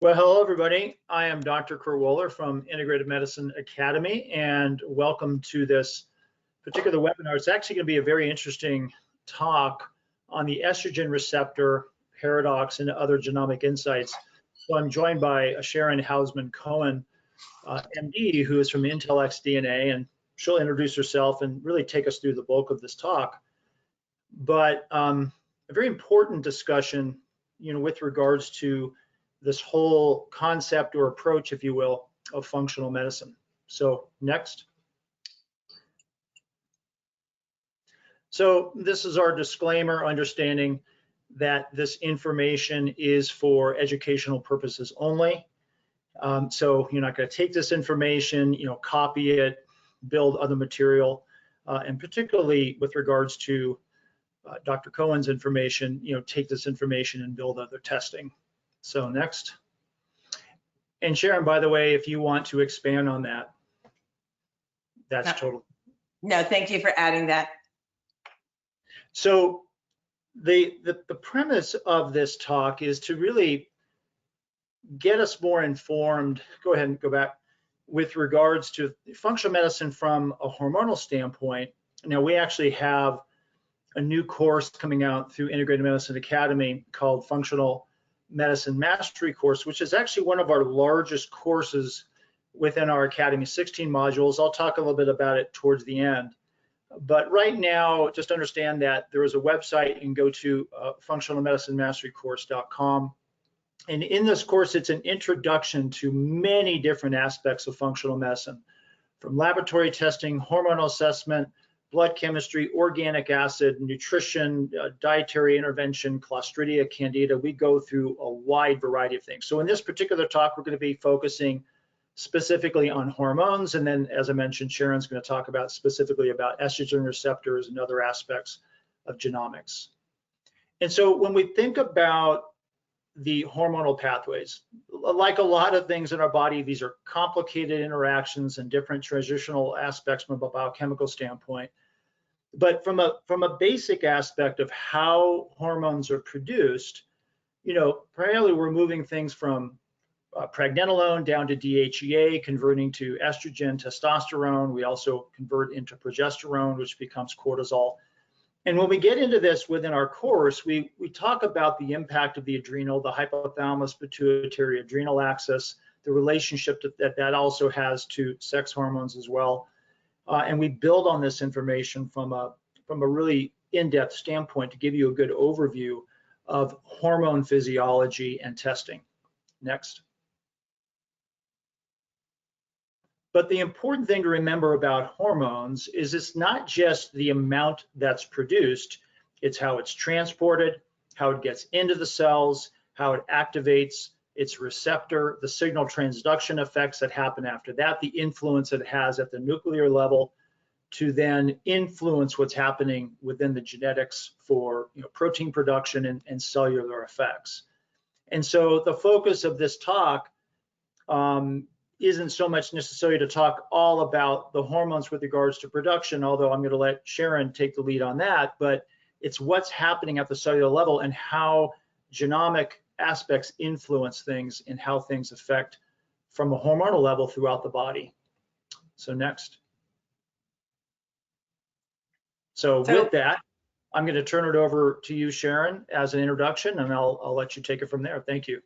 Well, hello, everybody. I am Dr. Kurt Woeller from Integrative Medicine Academy, and welcome to this particular webinar. It's actually going to be a very interesting talk on the estrogen receptor paradox and other genomic insights. So I'm joined by Sharon Hausman-Cohen, MD, who is from IntellxDNA, and she'll introduce herself and really take us through the bulk of this talk. But a very important discussion, with regards to this whole concept or approach, if you will, of functional medicine. So next. So this is our disclaimer, understanding that this information is for educational purposes only. So you're not going to take this information, copy it, build other material, and particularly with regards to Dr. Cohen's information, take this information and build other testing. So next. And Sharon, by the way, if you want to expand on that, that's total. No, thank you for adding that. So the premise of this talk is to really get us more informed. Go ahead and go back with regards to functional medicine from a hormonal standpoint. Now, we actually have a new course coming out through Integrative Medicine Academy called Functional Medicine Mastery course, which is actually one of our largest courses within our academy, 16 modules. I'll talk a little bit about it towards the end. But right now, just understand that there is a website. You can go to functionalmedicinemasterycourse.com. And in this course, it's an introduction to many different aspects of functional medicine, from laboratory testing, hormonal assessment, blood chemistry, organic acid, nutrition, dietary intervention, Clostridia, Candida. We go through a wide variety of things. So in this particular talk, we're going to be focusing specifically on hormones. And then, as I mentioned, Sharon's going to talk about specifically about estrogen receptors and other aspects of genomics. And so when we think about the hormonal pathways, like a lot of things in our body, these are complicated interactions and different transitional aspects from a biochemical standpoint. But from a basic aspect of how hormones are produced, primarily we're moving things from pregnenolone down to DHEA, converting to estrogen, testosterone. We also convert into progesterone, which becomes cortisol. And when we get into this within our course, we talk about the impact of the adrenal, the hypothalamus pituitary adrenal axis, the relationship that also has to sex hormones as well. And we build on this information from a really in-depth standpoint to give you a good overview of hormone physiology and testing. Next. But the important thing to remember about hormones is it's not just the amount that's produced, it's how it's transported, how it gets into the cells, how it activates its receptor, the signal transduction effects that happen after that, the influence it has at the nuclear level to then influence what's happening within the genetics for protein production and cellular effects. And so the focus of this talk isn't so much necessarily to talk all about the hormones with regards to production, although I'm going to let Sharon take the lead on that, but it's what's happening at the cellular level and how genomic aspects influence things and how things affect from a hormonal level throughout the body. So next. So with that, I'm going to turn it over to you, Sharon, as an introduction, and I'll let you take it from there. Thank you.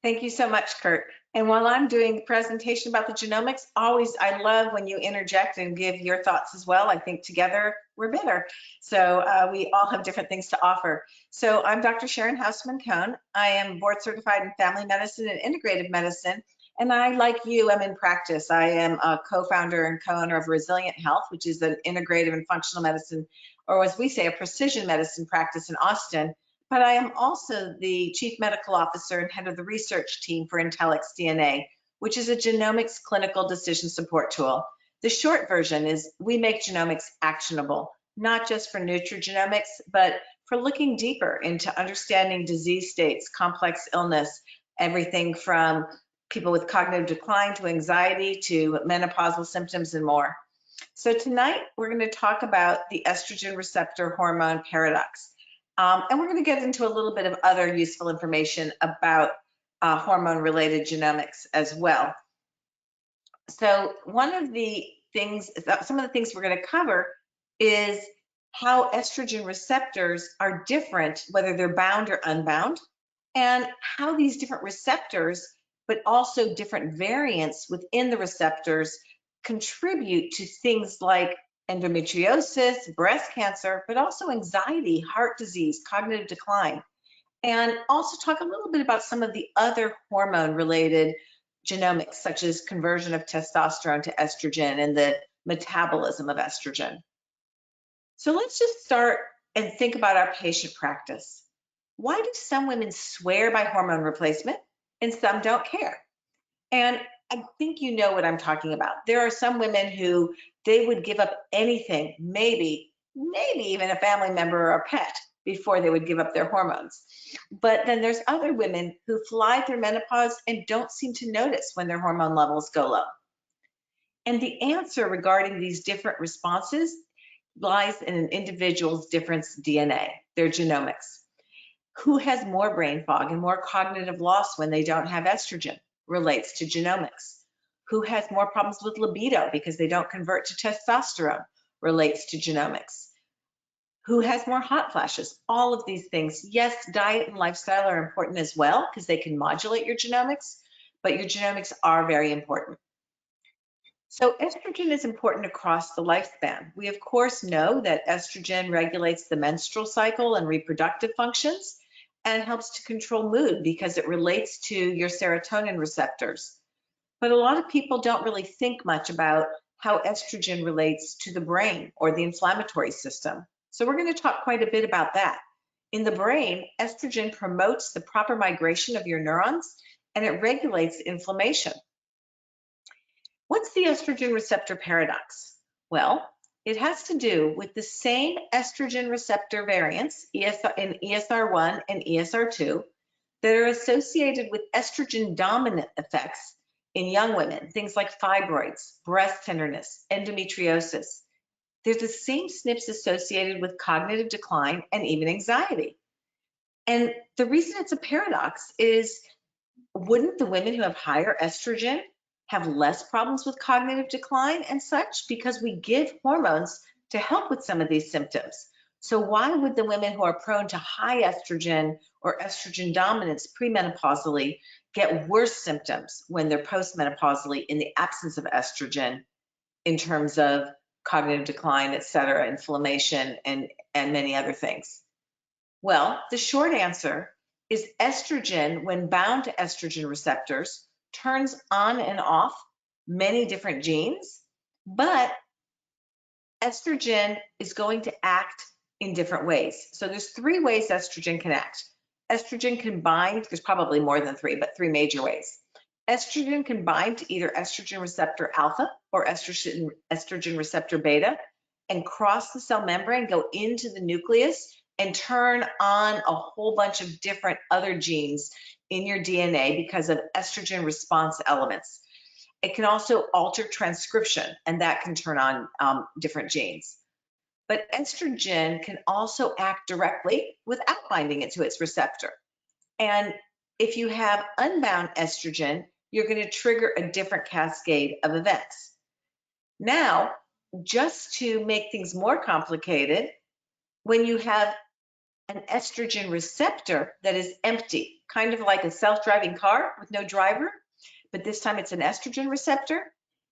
Thank you so much, Kurt. And while I'm doing the presentation about the genomics, I love when you interject and give your thoughts as well. I think together we're better. So we all have different things to offer. So I'm Dr. Sharon Housman-Cohen. I am board certified in family medicine and integrative medicine. And I, like you, am in practice. I am a co-founder and co-owner of Resilient Health, which is an integrative and functional medicine, or as we say, a precision medicine practice in Austin. But I am also the chief medical officer and head of the research team for IntellxDNA, which is a genomics clinical decision support tool. The short version is we make genomics actionable, not just for nutrigenomics, but for looking deeper into understanding disease states, complex illness, everything from people with cognitive decline to anxiety to menopausal symptoms and more. So tonight we're going to talk about the estrogen receptor hormone paradox. And we're going to get into a little bit of other useful information about hormone-related genomics as well. So one of the things, some of the things we're going to cover is how estrogen receptors are different, whether they're bound or unbound, and how these different receptors, but also different variants within the receptors, contribute to things like endometriosis, breast cancer, but also anxiety, heart disease, cognitive decline. And also talk a little bit about some of the other hormone-related genomics, such as conversion of testosterone to estrogen and the metabolism of estrogen. So let's just start and think about our patient practice. Why do some women swear by hormone replacement and some don't care? And I think you know what I'm talking about. There are some women who they would give up anything, maybe even a family member or a pet, before they would give up their hormones. But then there's other women who fly through menopause and don't seem to notice when their hormone levels go low. And the answer regarding these different responses lies in an individual's difference DNA, their genomics. Who has more brain fog and more cognitive loss when they don't have estrogen relates to genomics. Who has more problems with libido because they don't convert to testosterone relates to genomics. Who has more hot flashes? All of these things. Yes, diet and lifestyle are important as well because they can modulate your genomics, but your genomics are very important. So estrogen is important across the lifespan. We of course know that estrogen regulates the menstrual cycle and reproductive functions and helps to control mood because it relates to your serotonin receptors. But a lot of people don't really think much about how estrogen relates to the brain or the inflammatory system. So we're going to talk quite a bit about that. In the brain, estrogen promotes the proper migration of your neurons and it regulates inflammation. What's the estrogen receptor paradox? Well, it has to do with the same estrogen receptor variants in ESR1 and ESR2 that are associated with estrogen dominant effects in young women, things like fibroids, breast tenderness, endometriosis. There's the same SNPs associated with cognitive decline and even anxiety. And the reason it's a paradox is, wouldn't the women who have higher estrogen have less problems with cognitive decline and such because we give hormones to help with some of these symptoms? So why would the women who are prone to high estrogen or estrogen dominance premenopausally get worse symptoms when they're postmenopausally in the absence of estrogen in terms of cognitive decline, et cetera, inflammation, and many other things? Well, the short answer is estrogen, when bound to estrogen receptors, turns on and off many different genes, but estrogen is going to act in different ways. So there's 3 ways estrogen can act. Estrogen can bind, there's probably more than 3, but 3 major ways. Estrogen can bind to either estrogen receptor alpha or estrogen receptor beta and cross the cell membrane, go into the nucleus, and turn on a whole bunch of different other genes in your DNA because of estrogen response elements. It can also alter transcription, and that can turn on different genes. But estrogen can also act directly without binding it to its receptor. And if you have unbound estrogen, you're going to trigger a different cascade of events. Now, just to make things more complicated, when you have an estrogen receptor that is empty, kind of like a self-driving car with no driver, but this time it's an estrogen receptor,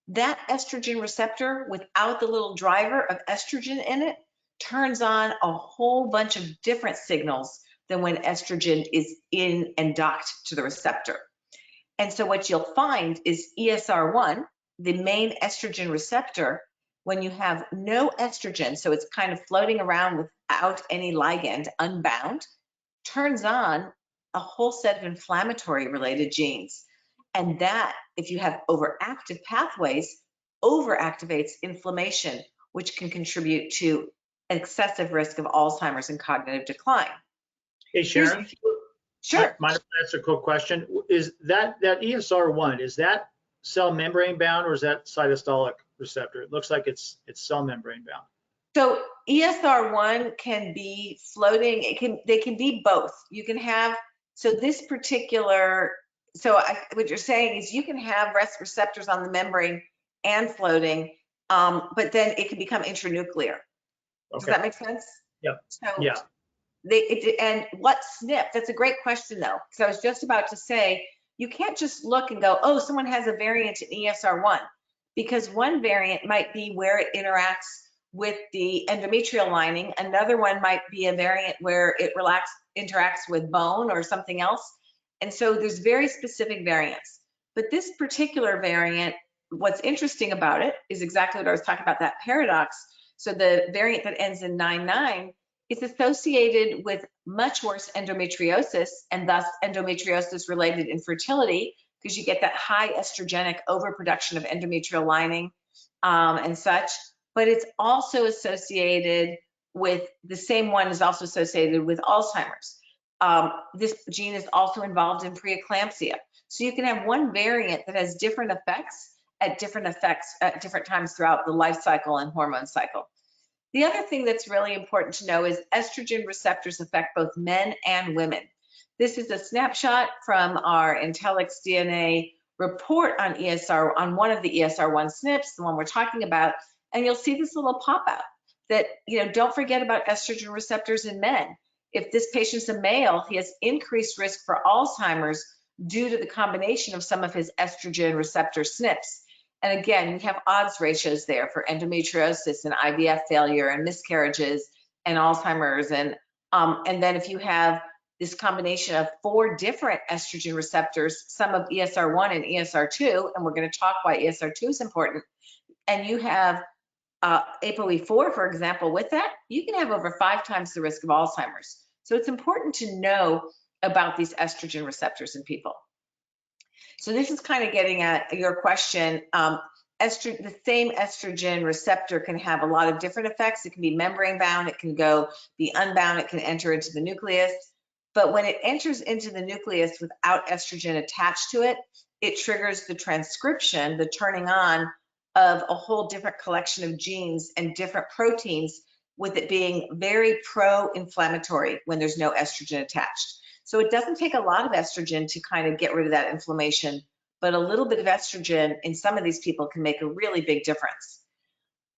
that estrogen receptor without the little driver of estrogen in it turns on a whole bunch of different signals than when estrogen is in and docked to the receptor. And so what you'll find is ESR1, the main estrogen receptor, when you have no estrogen, so it's kind of floating around without any ligand, unbound, turns on a whole set of inflammatory related genes. And that, if you have overactive pathways, overactivates inflammation, which can contribute to an excessive risk of Alzheimer's and cognitive decline. Hey, Sharon. Sure. Mind if I ask a quick question? Is that ESR1, is that cell membrane bound or is that cytosolic receptor? It looks like it's cell membrane bound. So ESR1 can be floating. They can be both. You can have, so this particular what you're saying is you can have rest receptors on the membrane and floating, but then it can become intranuclear. Does Okay. that make sense? Yeah. So Yeah. and what SNP? That's a great question though, because I was just about to say, you can't just look and go, oh, someone has a variant in ESR1, because one variant might be where it interacts with the endometrial lining. Another one might be a variant where it interacts with bone or something else. And so there's very specific variants. But this particular variant, what's interesting about it is exactly what I was talking about, that paradox. So the variant that ends in 99 is associated with much worse endometriosis, and thus endometriosis-related infertility, because you get that high estrogenic overproduction of endometrial lining and such. But it's also associated with, the same one is also associated with Alzheimer's. This gene is also involved in preeclampsia. So you can have one variant that has different effects at different times throughout the life cycle and hormone cycle. The other thing that's really important to know is estrogen receptors affect both men and women. This is a snapshot from our IntellxDNA report on ESR, on one of the ESR1 SNPs, the one we're talking about, and you'll see this little pop-out that, don't forget about estrogen receptors in men. If this patient's a male, he has increased risk for Alzheimer's due to the combination of some of his estrogen receptor SNPs. And again, we have odds ratios there for endometriosis and IVF failure and miscarriages and Alzheimer's. And then if you have this combination of 4 different estrogen receptors, some of ESR1 and ESR2, and we're going to talk why ESR2 is important, and you have ApoE4, for example, with that, you can have over 5 times the risk of Alzheimer's. So it's important to know about these estrogen receptors in people. So this is kind of getting at your question. The same estrogen receptor can have a lot of different effects. It can be membrane bound, it can be unbound, it can enter into the nucleus. But when it enters into the nucleus without estrogen attached to it, it triggers the transcription, the turning on of a whole different collection of genes and different proteins, with it being very pro-inflammatory when there's no estrogen attached. So it doesn't take a lot of estrogen to kind of get rid of that inflammation, but a little bit of estrogen in some of these people can make a really big difference.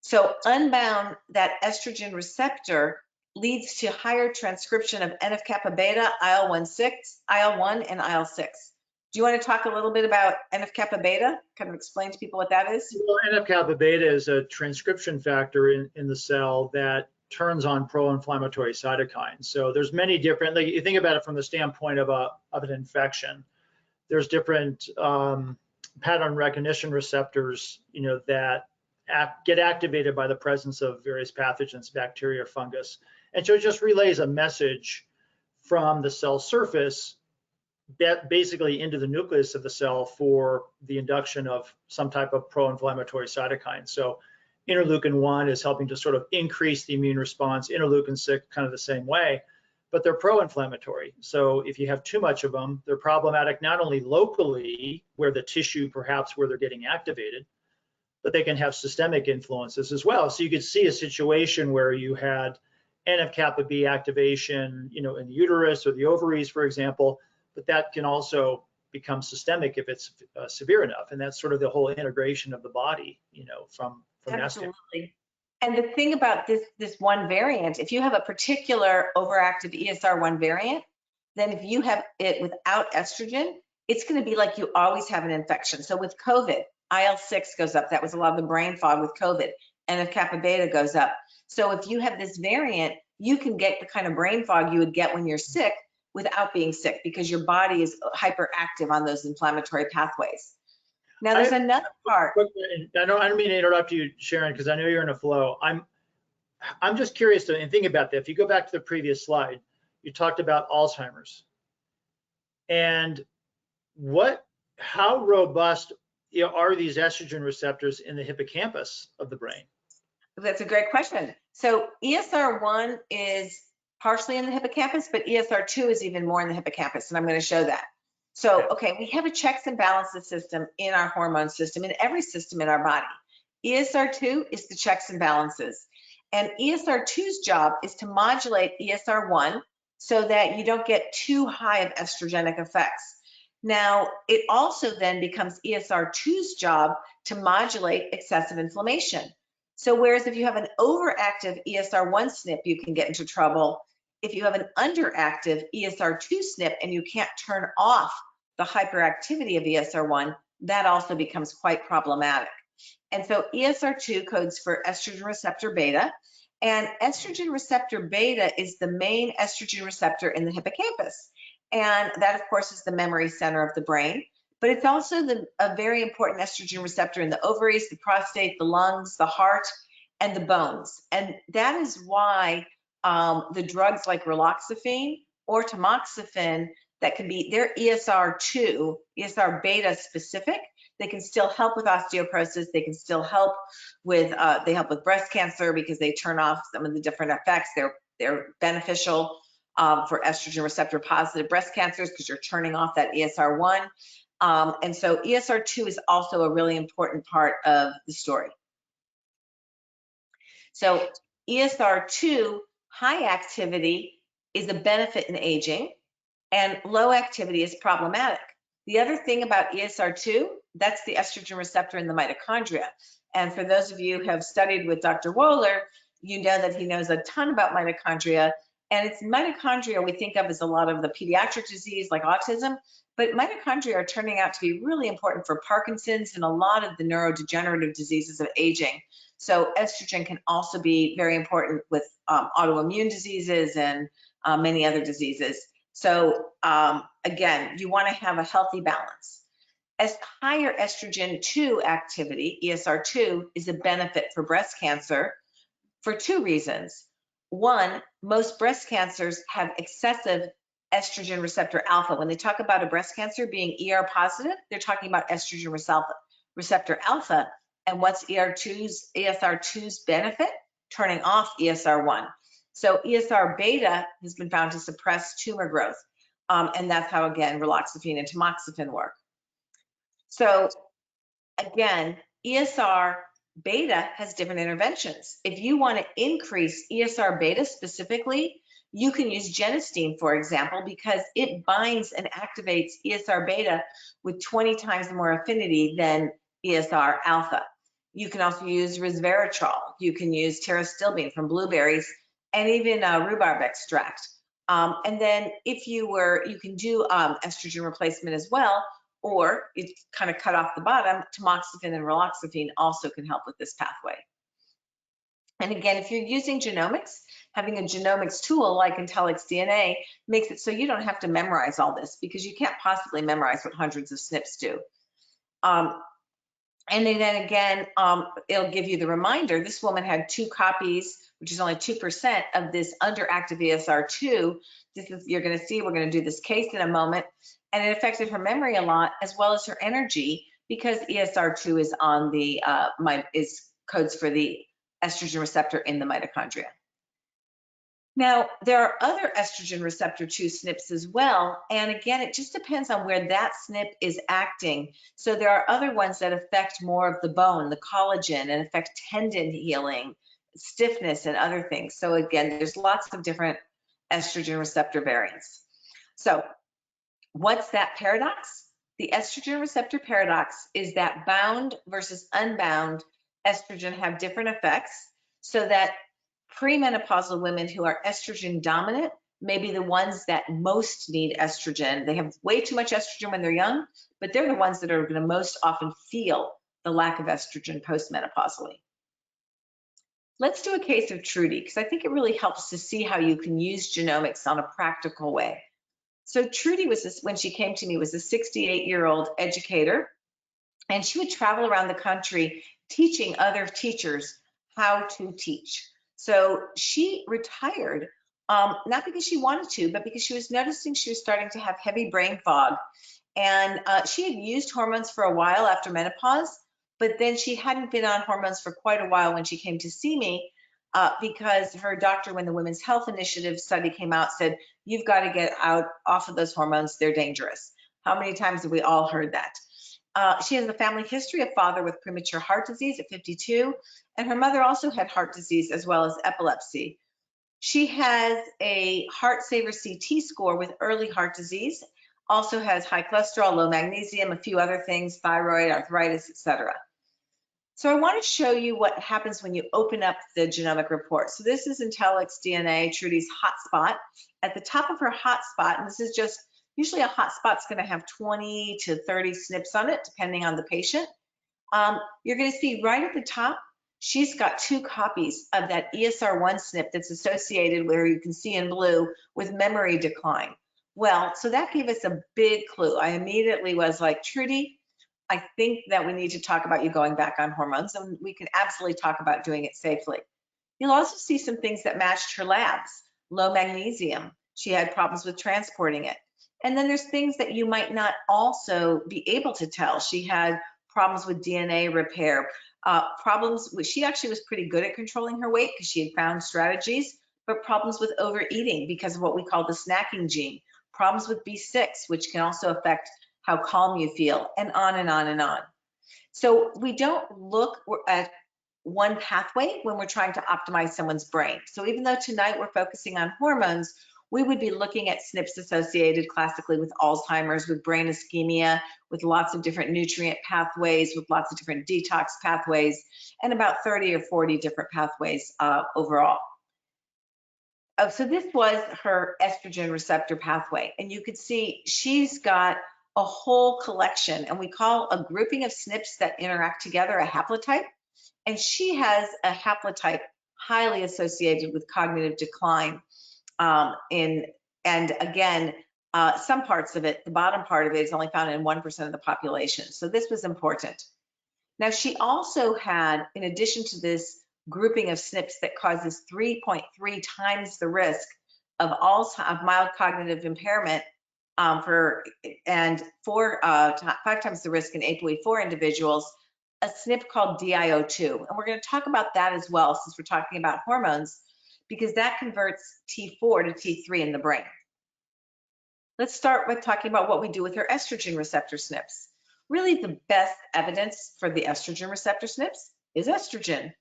So unbound, that estrogen receptor leads to higher transcription of NF-kappa beta, IL-1, and IL-6. Do you want to talk a little bit about NF-kappa beta? Kind of explain to people what that is? Well, NF-kappa beta is a transcription factor in the cell that turns on pro-inflammatory cytokines. So there's many different, like you think about it from the standpoint of an infection. There's different pattern recognition receptors, that get activated by the presence of various pathogens, bacteria, fungus. And so it just relays a message from the cell surface basically into the nucleus of the cell for the induction of some type of pro-inflammatory cytokine. So interleukin-1 is helping to sort of increase the immune response, interleukin-6 kind of the same way, but they're pro-inflammatory. So if you have too much of them, they're problematic not only locally, where the tissue perhaps where they're getting activated, but they can have systemic influences as well. So you could see a situation where you had NF-kappa B activation, in the uterus or the ovaries, for example, but that can also become systemic if it's severe enough. And that's sort of the whole integration of the body, from Absolutely. And the thing about this one variant, if you have a particular overactive ESR1 variant, then if you have it without estrogen, it's going to be like you always have an infection. So with COVID, IL-6 goes up. That was a lot of the brain fog with COVID. NF-kappa beta goes up. So if you have this variant, you can get the kind of brain fog you would get when you're sick without being sick, because your body is hyperactive on those inflammatory pathways. Now there's another part. I don't mean to interrupt you, Sharon, because I know you're in a flow. I'm just curious to think about that. If you go back to the previous slide, you talked about Alzheimer's. And how robust are these estrogen receptors in the hippocampus of the brain? That's a great question. So ESR1 is partially in the hippocampus, but ESR2 is even more in the hippocampus, and I'm going to show that. So, okay, we have a checks and balances system in our hormone system, in every system in our body. ESR2 is the checks and balances. And ESR2's job is to modulate ESR1 so that you don't get too high of estrogenic effects. Now, it also then becomes ESR2's job to modulate excessive inflammation. So whereas if you have an overactive ESR1 SNP, you can get into trouble. If you have an underactive ESR2 SNP and you can't turn off the hyperactivity of ESR1, that also becomes quite problematic. And so ESR2 codes for estrogen receptor beta, and estrogen receptor beta is the main estrogen receptor in the hippocampus. And that, of course, is the memory center of the brain. But it's also a very important estrogen receptor in the ovaries, the prostate, the lungs, the heart, and the bones. And that is why the drugs like raloxifene or tamoxifen that can be, they're ESR2, ESR beta specific. They can still help with osteoporosis. They can still help with, they help with breast cancer because they turn off some of the different effects. They're beneficial for estrogen receptor positive breast cancers because you're turning off that ESR1. And so ESR2 is also a really important part of the story. So ESR2 high activity is a benefit in aging, and low activity is problematic. The other thing about ESR2, that's the estrogen receptor in the mitochondria. And for those of you who have studied with Dr. Woeller, you know that he knows a ton about mitochondria. And it's mitochondria we think of as a lot of the pediatric disease like autism, but mitochondria are turning out to be really important for Parkinson's and a lot of the neurodegenerative diseases of aging. So estrogen can also be very important with autoimmune diseases and many other diseases. So again, you want to have a healthy balance. As higher estrogen 2 activity, ESR2, is a benefit for breast cancer for 2 reasons. One, most breast cancers have excessive estrogen receptor alpha. When they talk about a breast cancer being ER positive, they're talking about estrogen receptor alpha. And what's ESR2's benefit? Turning off ESR1. So ESR beta has been found to suppress tumor growth. And that's how, again, raloxifene and tamoxifen work. So again, ESR beta has different interventions. If you want to increase ESR beta specifically, you can use genistein, for example, because it binds and activates ESR beta with 20 times more affinity than ESR alpha. You can also use resveratrol. You can use pterostilbene from blueberries and even rhubarb extract. And then if you can do estrogen replacement as well, or you kind of cut off the bottom, tamoxifen and raloxifene also can help with this pathway. And again, if you're using genomics, having a genomics tool like IntellxDNA makes it so you don't have to memorize all this because you can't possibly memorize what hundreds of SNPs do. And then again, it'll give you the reminder, this woman had 2 copies, which is only 2% of this underactive ESR2. This is, you're gonna see, we're gonna do this case in a moment, and it affected her memory a lot as well as her energy because ESR2 is on the, codes for the estrogen receptor in the mitochondria. Now, there are other estrogen receptor 2 SNPs as well, and again, it just depends on where that SNP is acting. So there are other ones that affect more of the bone, the collagen, and affect tendon healing, stiffness, and other things. So again, there's lots of different estrogen receptor variants. So what's that paradox? The estrogen receptor paradox is that bound versus unbound estrogen have different effects, so that premenopausal women who are estrogen dominant may be the ones that most need estrogen. They have way too much estrogen when they're young, but they're the ones that are going to most often feel the lack of estrogen postmenopausally. Let's do a case of Trudy, because I think it really helps to see how you can use genomics on a practical way. So Trudy when she came to me, was a 68-year-old educator, and she would travel around the country teaching other teachers how to teach. So she retired, not because she wanted to, but because she was noticing she was starting to have heavy brain fog. And she had used hormones for a while after menopause, but then she hadn't been on hormones for quite a while when she came to see me because her doctor, when the Women's Health Initiative study came out, said, you've got to get off of those hormones, they're dangerous. How many times have we all heard that? She has a family history of father with premature heart disease at 52, and her mother also had heart disease as well as epilepsy. She has a Heart Saver CT score with early heart disease, Also has high cholesterol, low magnesium, a few other things, thyroid, arthritis, etc. So I want to show you what happens when you open up the genomic report. So this is IntellxDNA, Trudy's hotspot. At the top of her hotspot, and this is just, usually a hotspot's going to have 20 to 30 SNPs on it, depending on the patient. You're going to see right at the top, she's got 2 copies of that ESR1 SNP that's associated, where you can see in blue, with memory decline. Well, so that gave us a big clue. I immediately was like, Trudy, I think that we need to talk about you going back on hormones, and we can absolutely talk about doing it safely. You'll also see some things that matched her labs. Low magnesium, she had problems with transporting it. And then there's things that you might not also be able to tell. She had problems with DNA repair, she actually was pretty good at controlling her weight because she had found strategies, but problems with overeating because of what we call the snacking gene, problems with B6, which can also affect how calm you feel, and on and on and on. So we don't look at one pathway when we're trying to optimize someone's brain. So even though tonight we're focusing on hormones, we would be looking at SNPs associated classically with Alzheimer's, with brain ischemia, with lots of different nutrient pathways, with lots of different detox pathways, and about 30 or 40 different pathways overall. So this was her estrogen receptor pathway, and you could see she's got a whole collection, and we call a grouping of SNPs that interact together a haplotype, and she has a haplotype highly associated with cognitive decline. And again, some parts of it, the bottom part of it, is only found in 1% of the population. So this was important. Now, she also had, in addition to this grouping of SNPs that causes 3.3 times the risk of mild cognitive impairment, 5 times the risk in ApoE4 individuals, a SNP called DIO2. And we're going to talk about that as well, since we're talking about hormones, because that converts T4 to T3 in the brain. Let's start with talking about what we do with her estrogen receptor SNPs. Really, the best evidence for the estrogen receptor SNPs is estrogen.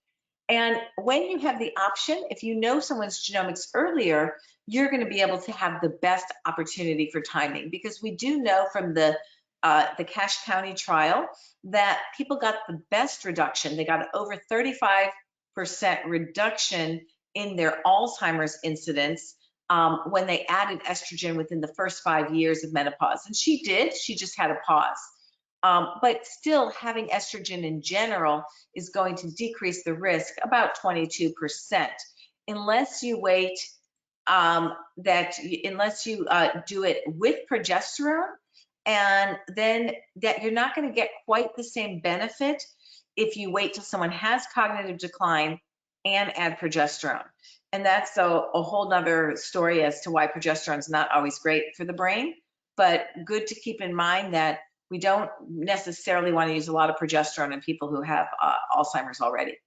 And when you have the option, if you know someone's genomics earlier, you're going to be able to have the best opportunity for timing, because we do know from the Cache County trial that people got the best reduction. They got over 35% reduction in their Alzheimer's incidence when they added estrogen within the first 5 years of menopause. And she did, she just had a pause. But still, having estrogen in general is going to decrease the risk about 22%, unless you wait, unless you do it with progesterone, and then that you're not going to get quite the same benefit if you wait till someone has cognitive decline and add progesterone. And that's a whole nother story as to why progesterone is not always great for the brain, but good to keep in mind that we don't necessarily want to use a lot of progesterone in people who have Alzheimer's already.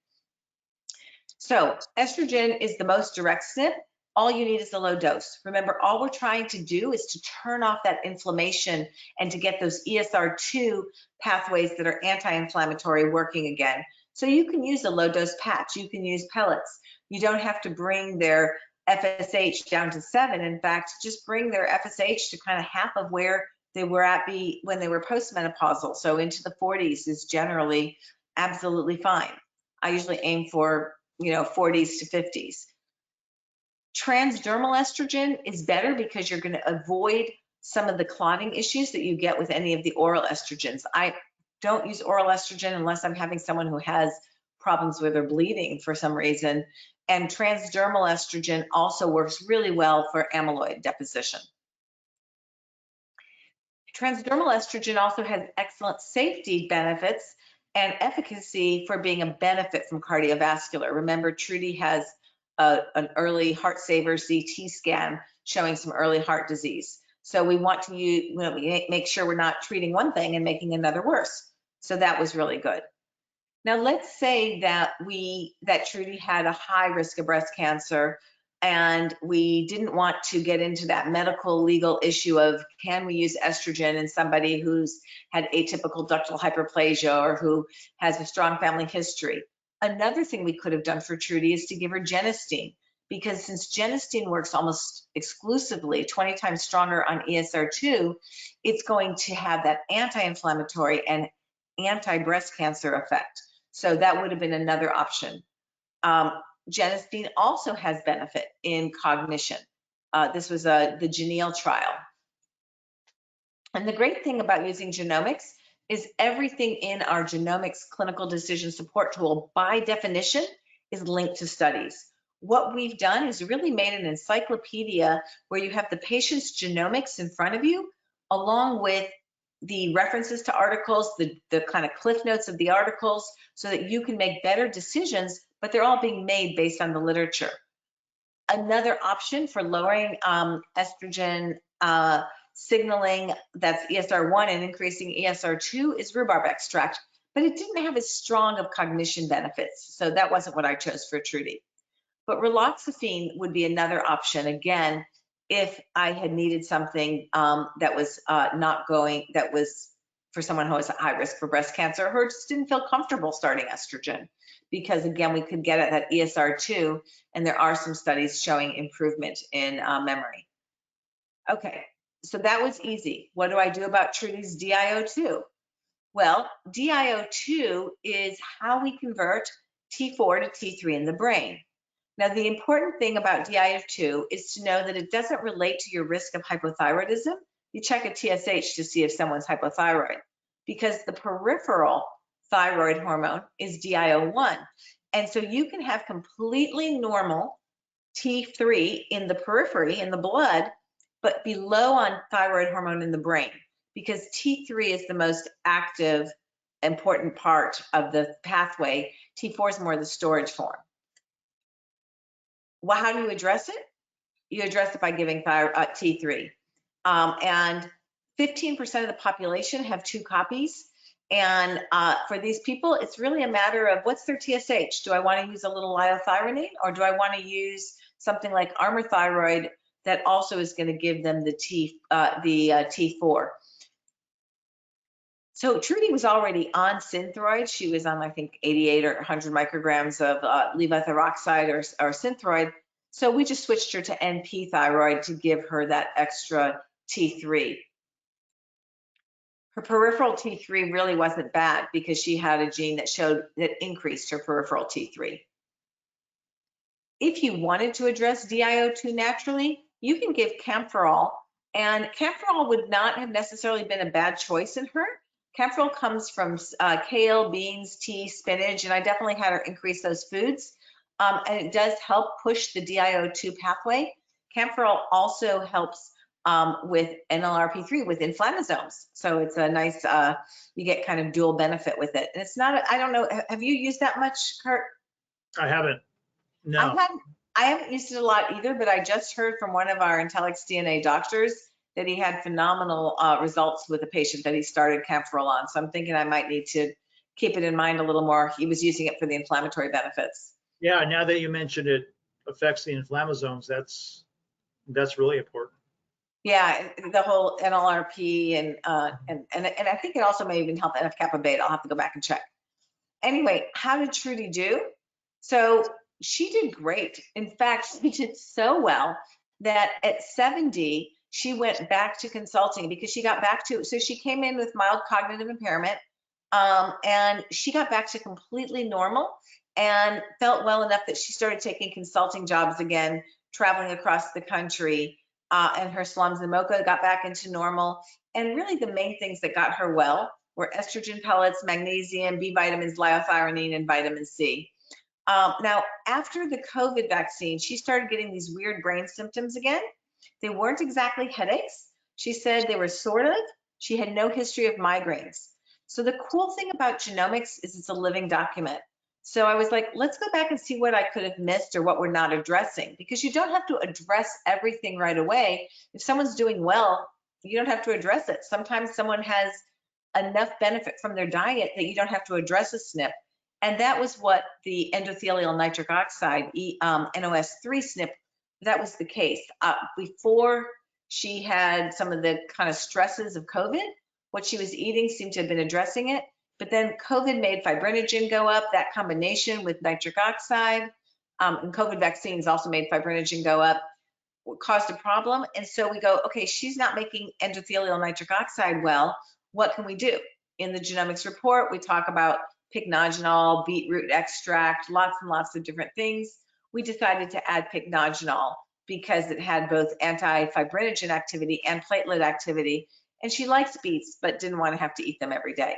So estrogen is the most direct SNP. All you need is a low dose. Remember, all we're trying to do is to turn off that inflammation and to get those ESR2 pathways that are anti-inflammatory working again. So you can use a low dose patch, you can use pellets. You don't have to bring their FSH down to 7. In fact, just bring their FSH to kind of half of where they were at when they were postmenopausal. So into the 40s is generally absolutely fine. I usually aim for, 40s to 50s. Transdermal estrogen is better because you're going to avoid some of the clotting issues that you get with any of the oral estrogens. I don't use oral estrogen unless I'm having someone who has problems with their bleeding for some reason. And transdermal estrogen also works really well for amyloid deposition. Transdermal estrogen also has excellent safety benefits and efficacy for being a benefit from cardiovascular. Remember, Trudy has an early heart saver CT scan showing some early heart disease. So we want to make sure we're not treating one thing and making another worse. So that was really good. Now let's say that Trudy had a high risk of breast cancer, and we didn't want to get into that medical legal issue of can we use estrogen in somebody who's had atypical ductal hyperplasia or who has a strong family history. Another thing we could have done for Trudy is to give her genistein. because since genistein works almost exclusively 20 times stronger on ESR2, it's going to have that anti-inflammatory and anti-breast cancer effect. So that would have been another option. Genistein also has benefit in cognition. This was the Geneel trial. And the great thing about using genomics is everything in our genomics clinical decision support tool, by definition, is linked to studies. What we've done is really made an encyclopedia where you have the patient's genomics in front of you, along with the references to articles, the kind of cliff notes of the articles, so that you can make better decisions, but they're all being made based on the literature. Another option for lowering estrogen signaling, that's ESR1, and increasing ESR2 is rhubarb extract, but it didn't have as strong of cognition benefits, so that wasn't what I chose for Trudy. But raloxifene would be another option, again, if I had needed something that was that was for someone who was at high risk for breast cancer, or just didn't feel comfortable starting estrogen, because again, we could get at that ESR2, and there are some studies showing improvement in memory. Okay, so that was easy. What do I do about Trudy's DIO2? Well, DIO2 is how we convert T4 to T3 in the brain. Now, the important thing about DIO2 is to know that it doesn't relate to your risk of hypothyroidism. You check a TSH to see if someone's hypothyroid, because the peripheral thyroid hormone is DIO1. And so you can have completely normal T3 in the periphery, in the blood, but be low on thyroid hormone in the brain, because T3 is the most active, important part of the pathway. T4 is more the storage form. Well, how do you address it? You address it by giving T3. And 15% of the population have 2 copies. And for these people, it's really a matter of what's their TSH. Do I want to use a little liothyronine, or do I want to use something like Armour Thyroid that also is going to give them the T4? So Trudy was already on Synthroid. She was on, I think, 88 or 100 micrograms of levothyroxide or Synthroid. So we just switched her to NP thyroid to give her that extra T3. Her peripheral T3 really wasn't bad, because she had a gene that increased her peripheral T3. If you wanted to address DIO2 naturally, you can give camphorol, and camphorol would not have necessarily been a bad choice in her. Camphorol comes from kale, beans, tea, spinach, and I definitely had her increase those foods. And it does help push the DIO2 pathway. Camphorol also helps with NLRP3, with inflammasomes. So it's a nice, you get kind of dual benefit with it. And it's not, I don't know, have you used that much, Kurt? I haven't, no. I haven't used it a lot either, but I just heard from one of our IntellxDNA doctors that he had phenomenal results with a patient that he started camphorol on. So I'm thinking I might need to keep it in mind a little more. He was using it for the inflammatory benefits. Yeah, now that you mentioned it affects the inflammasomes, that's really important. Yeah, the whole NLRP and I think it also may even help NF-kappa beta. I'll have to go back and check. Anyway, how did Trudy do? So she did great. In fact, she did so well that at 70, she went back to consulting, because she got back to, so she came in with mild cognitive impairment, and she got back to completely normal and felt well enough that she started taking consulting jobs again, traveling across the country, and her slums and mocha got back into normal. And really the main things that got her well were estrogen pellets, magnesium, B vitamins, liothyronine, and vitamin C. Now, after the COVID vaccine, she started getting these weird brain symptoms again. They weren't exactly headaches. She said they were sort of. She had no history of migraines. So the cool thing about genomics is it's a living document. So I was like, let's go back and see what I could have missed or what we're not addressing, because you don't have to address everything right away. If someone's doing well, you don't have to address it. Sometimes someone has enough benefit from their diet that you don't have to address a SNP. And that was what the endothelial nitric oxide, NOS3 SNP, that was the case. Before she had some of the kind of stresses of COVID, what she was eating seemed to have been addressing it. But then COVID made fibrinogen go up, that combination with nitric oxide. and COVID vaccines also made fibrinogen go up, caused a problem. And so we go, okay, she's not making endothelial nitric oxide well. What can we do? In the genomics report, we talk about pycnogenol, beetroot extract, lots and lots of different things. We decided to add pycnogenol because it had both anti-fibrinogen activity and platelet activity. And she likes beets, but didn't want to have to eat them every day.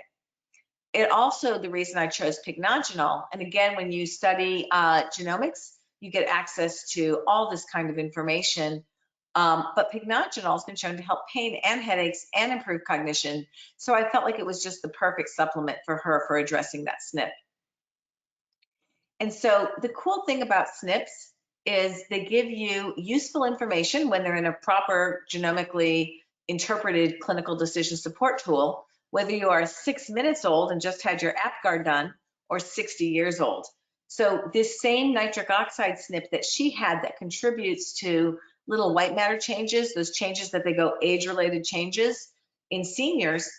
It also, the reason I chose pycnogenol, and again, when you study genomics, you get access to all this kind of information. But pycnogenol has been shown to help pain and headaches and improve cognition. So I felt like it was just the perfect supplement for her for addressing that SNP. And so the cool thing about SNPs is they give you useful information when they're in a proper genomically interpreted clinical decision support tool, whether you are 6 minutes old and just had your APGAR done or 60 years old. So this same nitric oxide SNP that she had that contributes to little white matter changes, those changes that they go age-related changes in seniors,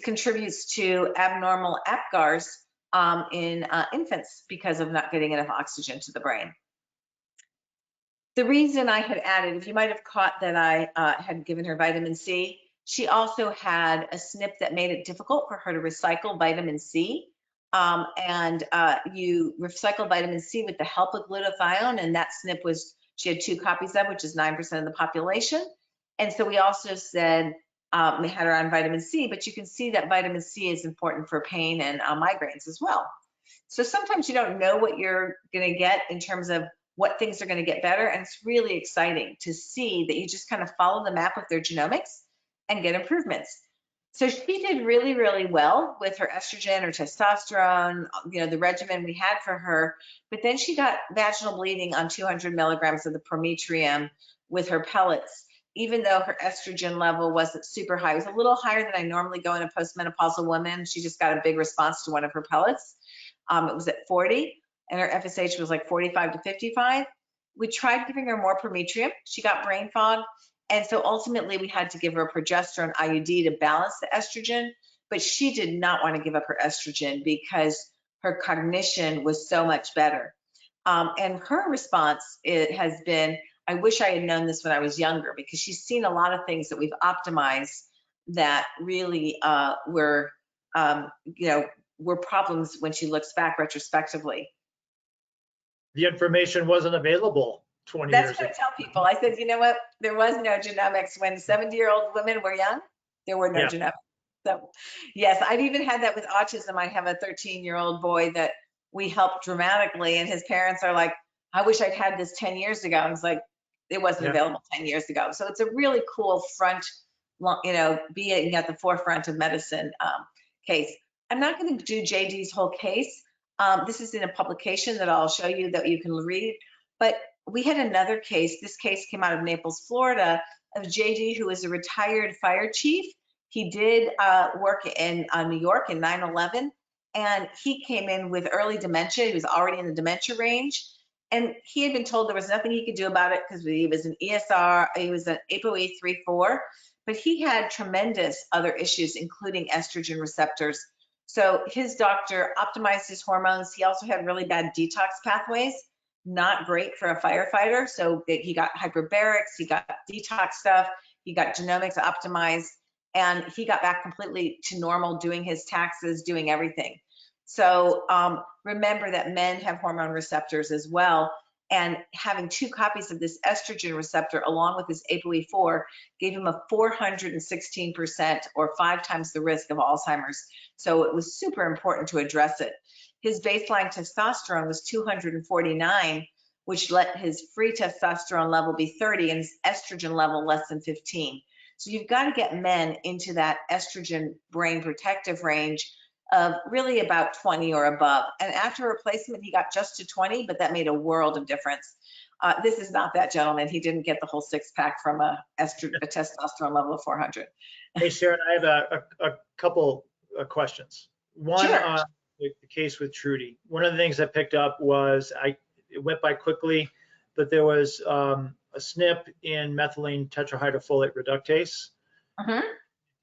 contributes to abnormal APGARs in infants because of not getting enough oxygen to the brain. The reason I had added, if you might have caught that I had given her vitamin C, she also had a SNP that made it difficult for her to recycle vitamin C. You recycle vitamin C with the help of glutathione, and that SNP was, she had 2 copies of, which is 9% of the population. And so we also said, we had her on vitamin C, but you can see that vitamin C is important for pain and migraines as well. So sometimes you don't know what you're going to get in terms of what things are going to get better. And it's really exciting to see that you just kind of follow the map of their genomics and get improvements. So she did really, really well with her estrogen or testosterone, you know, the regimen we had for her. But then she got vaginal bleeding on 200 milligrams of the prometrium with her pellets, even though her estrogen level wasn't super high. It was a little higher than I normally go in a postmenopausal woman. She just got a big response to one of her pellets. It was at 40, and her FSH was like 45 to 55. We tried giving her more prometrium. She got brain fog. And so ultimately we had to give her a progesterone IUD to balance the estrogen, but she did not want to give up her estrogen because her cognition was so much better. And her response, it has been, I wish I had known this when I was younger, because she's seen a lot of things that we've optimized that really were problems when she looks back retrospectively. The information wasn't available 20 years ago. That's what I tell people. I said, you know what? There was no genomics when 70-year-old women were young. There were no genomics. So yes, I've even had that with autism. I have a 13-year-old boy that we helped dramatically, and his parents are like, I wish I'd had this 10 years ago. And it's like, it wasn't available 10 years ago. So it's a really cool front, you know, being at the forefront of medicine case. I'm not going to do JD's whole case. This is in a publication that I'll show you that you can read. But we had another case. This case came out of Naples, Florida, of JD, who is a retired fire chief. He did work in New York in 9/11, and he came in with early dementia. He was already in the dementia range, and he had been told there was nothing he could do about it because he was an ESR, he was an ApoE3/4, but he had tremendous other issues, including estrogen receptors. So his doctor optimized his hormones. He also had really bad detox pathways, not great for a firefighter. So he got hyperbarics, he got detox stuff, he got genomics optimized, and he got back completely to normal, doing his taxes, doing everything. So remember that men have hormone receptors as well, and having 2 copies of this estrogen receptor along with his ApoE4 gave him a 416% or 5 times the risk of Alzheimer's. So it was super important to address it. His baseline testosterone was 249, which let his free testosterone level be 30 and his estrogen level less than 15. So you've got to get men into that estrogen brain protective range of really about 20 or above. And after replacement, he got just to 20, but that made a world of difference. This is not that gentleman. He didn't get the whole 6-pack from a testosterone level of 400. Hey, Sharon, I have a couple of questions. One, Sure. The case with Trudy. One of the things I picked up was, it went by quickly, but there was a SNP in methylene tetrahydrofolate reductase.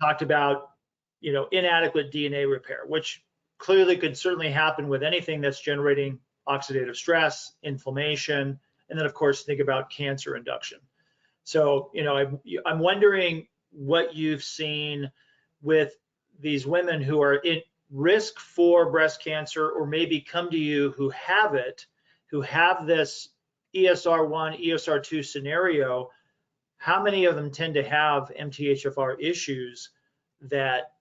Talked about, inadequate DNA repair, which clearly could certainly happen with anything that's generating oxidative stress, inflammation, and then of course think about cancer induction. So, I'm wondering what you've seen with these women who are in risk for breast cancer, or maybe come to you who have it, who have this ESR1, ESR2 scenario. How many of them tend to have MTHFR issues that,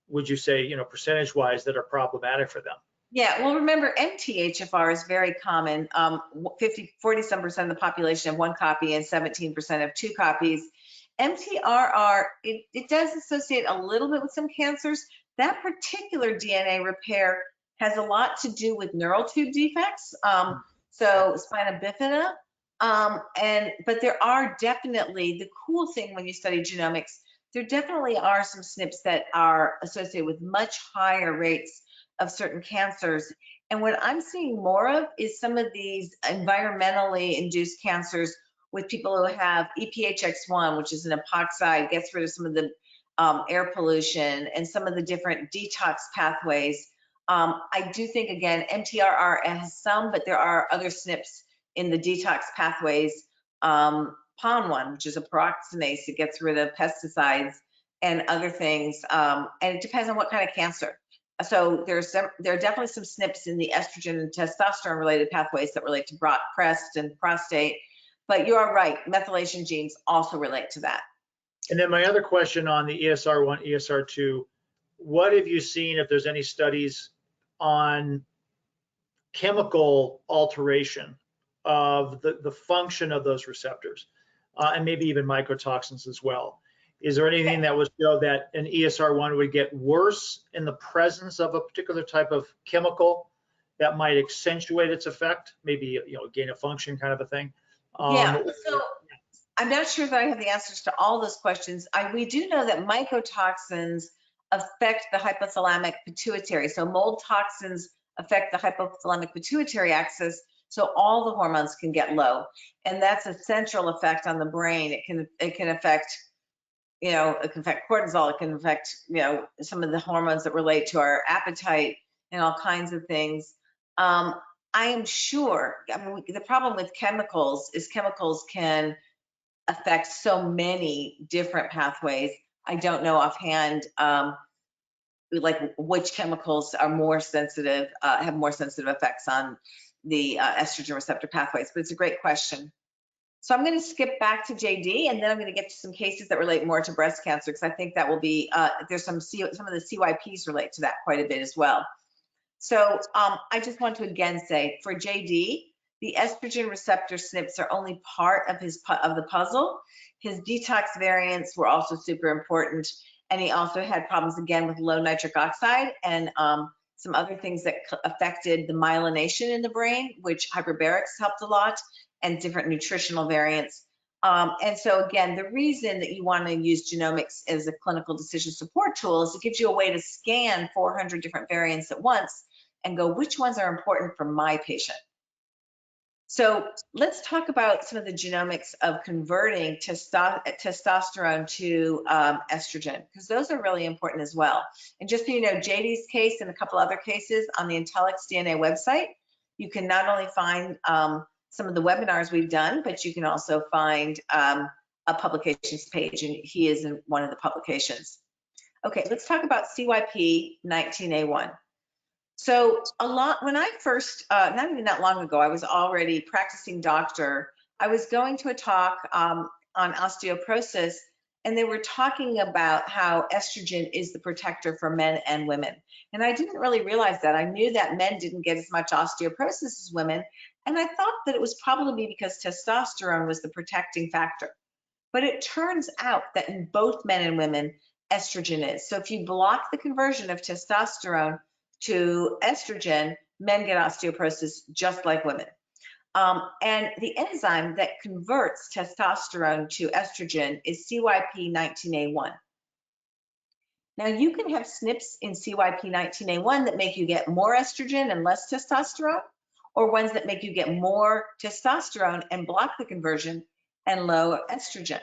would you say, percentage-wise, that are problematic for them? Yeah, well, remember, MTHFR is very common. 40-some% of the population have one copy and 17% have two copies. MTRR, it does associate a little bit with some cancers. That particular DNA repair has a lot to do with neural tube defects, so spina bifida. But there are definitely, the cool thing when you study genomics, there definitely are some SNPs that are associated with much higher rates of certain cancers. And what I'm seeing more of is some of these environmentally induced cancers with people who have EPHX1, which is an epoxide, gets rid of some of the air pollution and some of the different detox pathways. I do think, again, MTRR has some, but there are other SNPs in the detox pathways. PON1, which is a peroxidase, it gets rid of pesticides and other things. And it depends on what kind of cancer. So there are definitely some SNPs in the estrogen and testosterone related pathways that relate to breast and prostate. But you are right, methylation genes also relate to that. And then my other question on the ESR1, ESR2, what have you seen, if there's any studies on chemical alteration of the function of those receptors, and maybe even mycotoxins as well? Is there anything that would show that an ESR1 would get worse in the presence of a particular type of chemical that might accentuate its effect? Maybe, gain of function kind of a thing? Yeah, so I'm not sure that I have the answers to all those questions. We do know that mycotoxins affect the hypothalamic pituitary. So mold toxins affect the hypothalamic pituitary axis, so all the hormones can get low. And that's a central effect on the brain. It can affect, it can affect cortisol, it can affect, some of the hormones that relate to our appetite and all kinds of things. I am sure, the problem with chemicals is chemicals can affect so many different pathways. I don't know offhand, like which chemicals are more sensitive, have more sensitive effects on the estrogen receptor pathways, but it's a great question. So I'm going to skip back to JD, and then I'm going to get to some cases that relate more to breast cancer, because I think that will be, there's some of the CYPs relate to that quite a bit as well. So I just want to again say, for JD, the estrogen receptor SNPs are only part of the puzzle. His detox variants were also super important, and he also had problems again with low nitric oxide and some other things that affected the myelination in the brain, which hyperbarics helped a lot, and different nutritional variants. And so again, the reason that you want to use genomics as a clinical decision support tool is it gives you a way to scan 400 different variants at once and go, which ones are important for my patient? So let's talk about some of the genomics of converting testosterone to estrogen, because those are really important as well. And just so you know, JD's case and a couple other cases on the IntellxDNA website, you can not only find some of the webinars we've done, but you can also find a publications page, and he is in one of the publications. Okay, let's talk about CYP19A1. So when I first, not even that long ago, I was already practicing doctor. I was going to a talk on osteoporosis, and they were talking about how estrogen is the protector for men and women. And I didn't really realize that. I knew that men didn't get as much osteoporosis as women, and I thought that it was probably because testosterone was the protecting factor. But it turns out that in both men and women, estrogen is. So if you block the conversion of testosterone to estrogen, men get osteoporosis just like women. And the enzyme that converts testosterone to estrogen is CYP19A1. Now, you can have SNPs in CYP19A1 that make you get more estrogen and less testosterone, or ones that make you get more testosterone and block the conversion and low estrogen.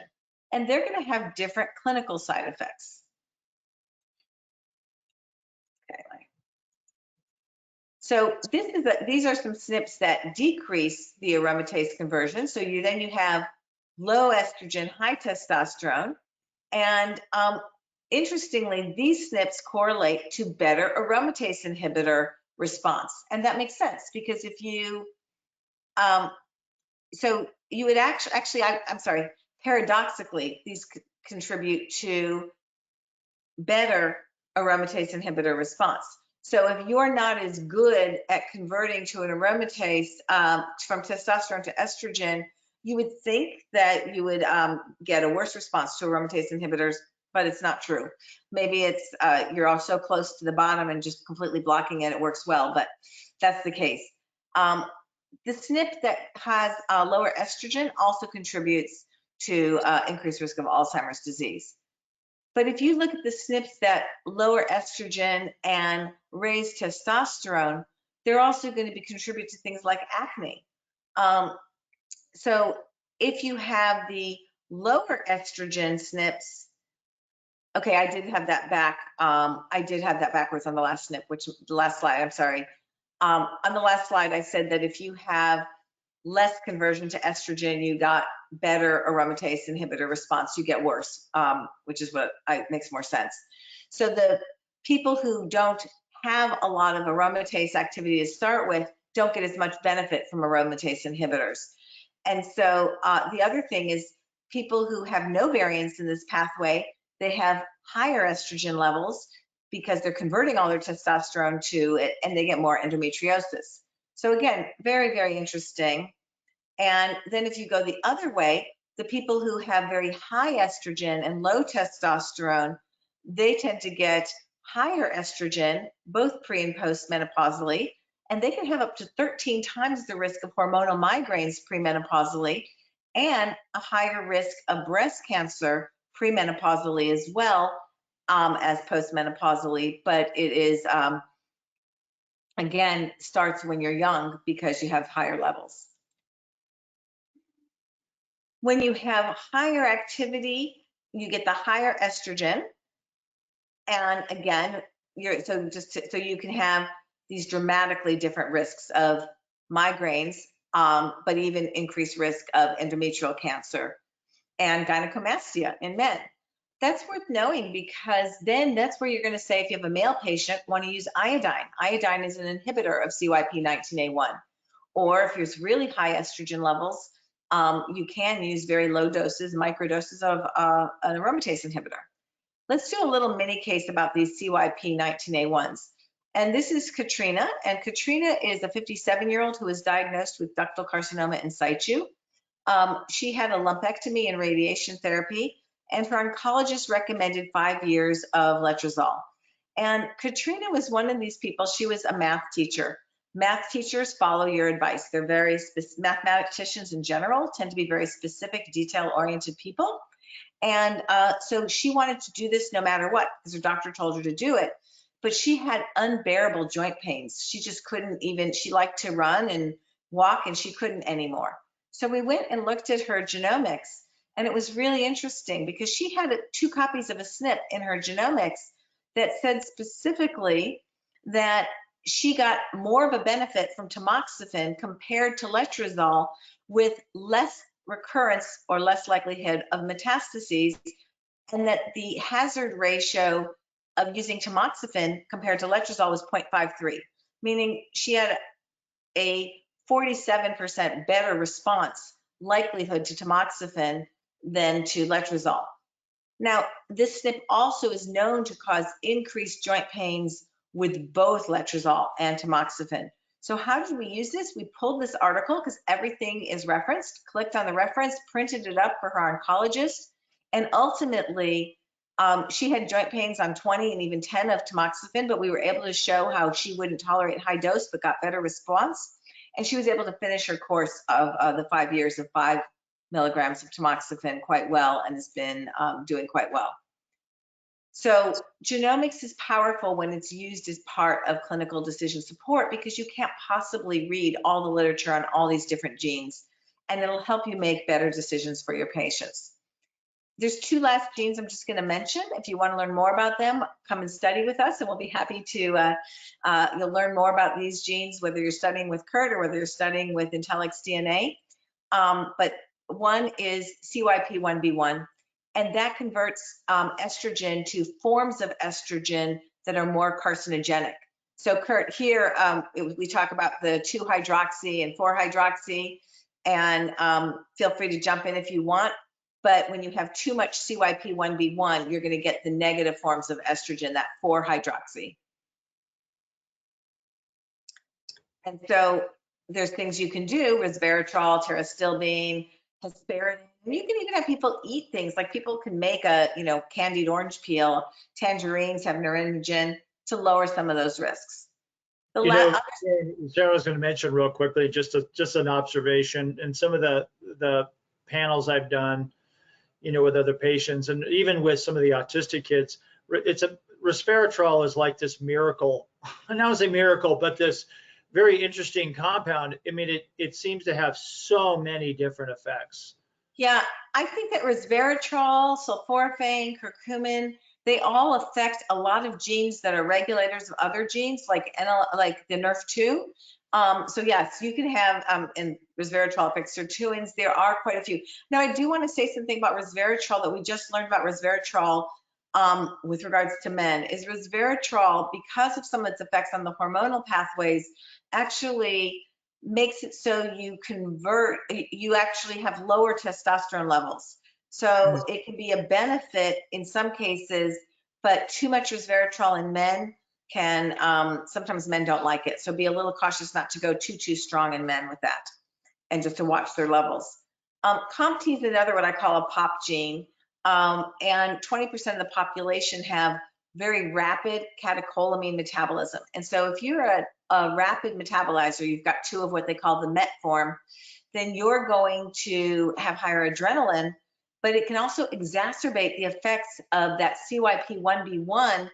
And they're going to have different clinical side effects. Okay. So these are some SNPs that decrease the aromatase conversion. So you have low estrogen, high testosterone. And interestingly, these SNPs correlate to better aromatase inhibitor response. And that makes sense because if you, so you would actually, I'm sorry, paradoxically, these contribute to better aromatase inhibitor response. So if you're not as good at converting to an aromatase from testosterone to estrogen, you would think that you would get a worse response to aromatase inhibitors, but it's not true. Maybe it's you're all so close to the bottom and just completely blocking it works well, but that's the case. The SNP that has lower estrogen also contributes to increased risk of Alzheimer's disease. But if you look at the SNPs that lower estrogen and raise testosterone, they're also going to be contribute to things like acne. So if you have the lower estrogen SNPs, okay, I did have that back. I did have that backwards on the last SNP, which the last slide, I'm sorry. On the last slide, I said that if you have less conversion to estrogen, you got better aromatase inhibitor response, you get worse, which is what makes more sense. So the people who don't have a lot of aromatase activity to start with don't get as much benefit from aromatase inhibitors. And so the other thing is people who have no variants in this pathway, they have higher estrogen levels because they're converting all their testosterone to it, and they get more endometriosis. So again, very, very interesting. And then if you go the other way, the people who have very high estrogen and low testosterone, they tend to get higher estrogen, both pre and post-menopausally, and they can have up to 13 times the risk of hormonal migraines premenopausally and a higher risk of breast cancer premenopausally as well as postmenopausally, but it is, again, starts when you're young because you have higher levels. When you have higher activity, you get the higher estrogen. And again, so you can have these dramatically different risks of migraines, but even increased risk of endometrial cancer and gynecomastia in men. That's worth knowing because then that's where you're going to say if you have a male patient, want to use iodine. Iodine is an inhibitor of CYP19A1. Or if there's really high estrogen levels, you can use very low doses, microdoses of an aromatase inhibitor. Let's do a little mini case about these CYP19A1s. And this is Katrina, and Katrina is a 57-year-old who was diagnosed with ductal carcinoma in situ. She had a lumpectomy and radiation therapy, and her oncologist recommended 5 years of letrozole. And Katrina was one of these people. She was a math teacher. Math teachers follow your advice. They're very mathematicians in general tend to be very specific, detail-oriented people. And so she wanted to do this no matter what, because her doctor told her to do it. But she had unbearable joint pains. She just couldn't even, she liked to run and walk, and she couldn't anymore. So we went and looked at her genomics, and it was really interesting because she had 2 copies of a SNP in her genomics that said specifically that she got more of a benefit from tamoxifen compared to letrozole with less recurrence or less likelihood of metastases, and that the hazard ratio of using tamoxifen compared to letrozole was 0.53, meaning she had a 47% better response likelihood to tamoxifen than to letrozole. Now, this SNP also is known to cause increased joint pains with both letrozole and tamoxifen. So how did we use this? We pulled this article because everything is referenced, clicked on the reference, printed it up for her oncologist, and ultimately she had joint pains on 20 and even 10 of tamoxifen, but we were able to show how she wouldn't tolerate high dose but got better response. And she was able to finish her course of the 5 years of 5 milligrams of tamoxifen quite well and has been doing quite well. So genomics is powerful when it's used as part of clinical decision support because you can't possibly read all the literature on all these different genes, and it'll help you make better decisions for your patients. There's two last genes I'm just going to mention. If you want to learn more about them, come and study with us, and we'll be happy to, you'll learn more about these genes, whether you're studying with Kurt or whether you're studying with IntellxDNA. But one is CYP1B1, and that converts estrogen to forms of estrogen that are more carcinogenic. So Kurt, here we talk about the 2-hydroxy and 4-hydroxy, and feel free to jump in if you want. But when you have too much CYP1B1, you're going to get the negative forms of estrogen, that 4-hydroxy. And so there's things you can do, resveratrol, terastilbene, hesperidine. And you can even have people eat things, like people can make a, candied orange peel. Tangerines have neurinogen to lower some of those risks. Sharon was going to mention real quickly, just an observation, and some of the panels I've done, with other patients, and even with some of the autistic kids, resveratrol is like this miracle. And I would say miracle, but this very interesting compound. I mean, it seems to have so many different effects. Yeah, I think that resveratrol, sulforaphane, curcumin, they all affect a lot of genes that are regulators of other genes, like the NRF2. So yes, you can have in resveratrol affects sirtuins. There are quite a few. Now, I do want to say something about resveratrol that we just learned about resveratrol with regards to men. Is resveratrol, because of some of its effects on the hormonal pathways, actually makes it so you actually have lower testosterone levels. So it can be a benefit in some cases, but too much resveratrol in men can, sometimes men don't like it. So be a little cautious not to go too strong in men with that, and just to watch their levels. COMT is another what I call a pop gene, and 20% of the population have very rapid catecholamine metabolism. And so if you're a rapid metabolizer, you've got two of what they call the MET form, then you're going to have higher adrenaline, but it can also exacerbate the effects of that CYP1B1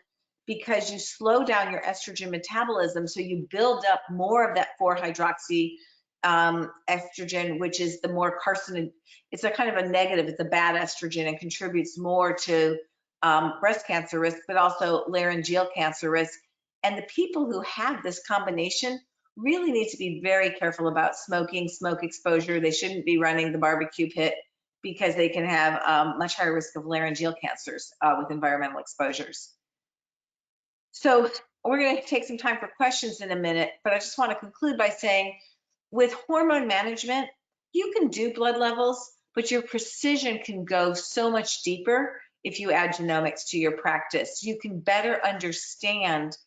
because you slow down your estrogen metabolism, so you build up more of that 4-hydroxy estrogen, which is the more carcinogenic. It's a kind of a negative, it's a bad estrogen, and contributes more to breast cancer risk, but also laryngeal cancer risk. And the people who have this combination really need to be very careful about smoke exposure. They shouldn't be running the barbecue pit because they can have much higher risk of laryngeal cancers with environmental exposures. So we're going to take some time for questions in a minute, but I just want to conclude by saying with hormone management, you can do blood levels, but your precision can go so much deeper if you add genomics to your practice. You can better understand,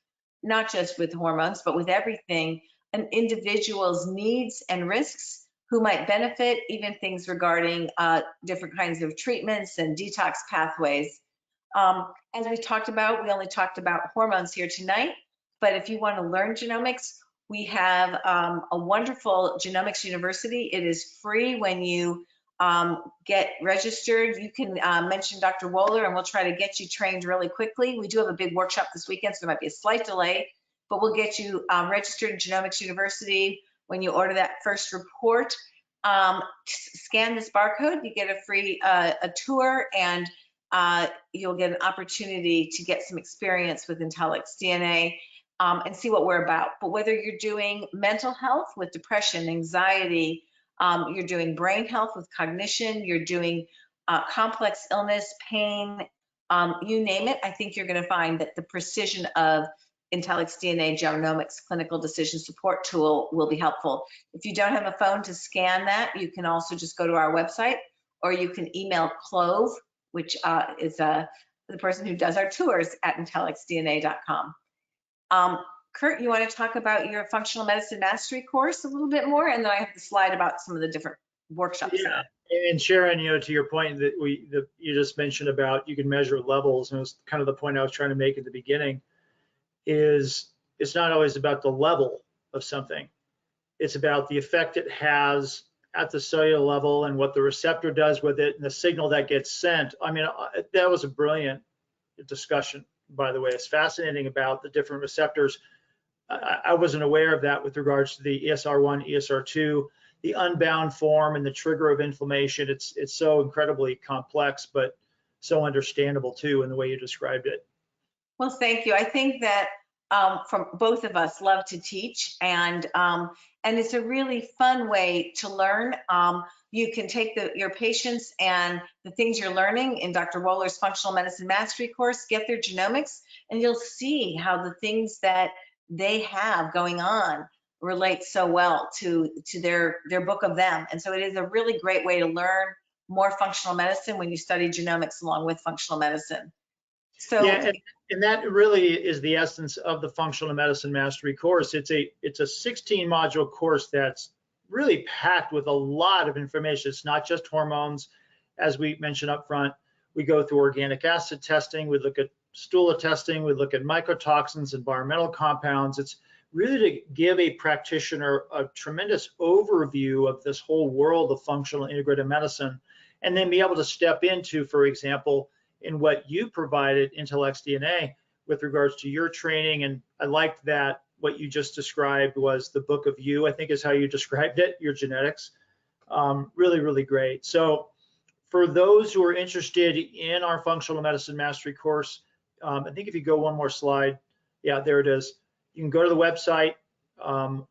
not just with hormones, but with everything, an individual's needs and risks, who might benefit, even things regarding different kinds of treatments and detox pathways. As we talked about, we only talked about hormones here tonight, but if you want to learn genomics, we have a wonderful Genomics University. It is free when you get registered. You can mention Dr. Woeller and we'll try to get you trained really quickly. We do have a big workshop this weekend, so there might be a slight delay, but we'll get you registered in Genomics University. When you order that first report, scan this barcode, you get a free a tour, and you'll get an opportunity to get some experience with IntellxDNA and see what we're about. But whether you're doing mental health with depression, anxiety, you're doing brain health with cognition, you're doing complex illness, pain, you name it, I think you're going to find that the precision of IntellxDNA Genomics Clinical Decision Support Tool will be helpful. If you don't have a phone to scan that, you can also just go to our website, or you can email Clove, which is the person who does our tours, at IntellxDNA.com. Kurt, you want to talk about your functional medicine mastery course a little bit more? And then I have the slide about some of the different workshops. Yeah, and Sharon, to your point that you just mentioned about you can measure levels, and it was kind of the point I was trying to make at the beginning, is it's not always about the level of something. It's about the effect it has at the cellular level and what the receptor does with it and the signal that gets sent. I mean, that was a brilliant discussion, by the way. It's fascinating about the different receptors. I wasn't aware of that with regards to the ESR1, ESR2, the unbound form and the trigger of inflammation. It's so incredibly complex, but so understandable too in the way you described it. Well, thank you. I think that from both of us love to teach, and it's a really fun way to learn. You can take your patients and the things you're learning in Dr. Woeller's Functional Medicine Mastery course, get their genomics, and you'll see how the things that they have going on relate so well to their book of them. And so it is a really great way to learn more functional medicine when you study genomics along with functional medicine. So yeah, and that really is the essence of the Functional Medicine Mastery course. It's a 16 module course that's really packed with a lot of information. It's not just hormones, as we mentioned up front. We go through organic acid testing, we look at stool testing, we look at mycotoxins, environmental compounds. It's really to give a practitioner a tremendous overview of this whole world of functional integrative medicine, and then be able to step into, for example, in what you provided, IntellxxDNA, with regards to your training. And I liked that what you just described was the book of you, I think is how you described it, your genetics. Really, really great. So for those who are interested in our Functional Medicine Mastery course, I think if you go one more slide, yeah, there it is. You can go to the website,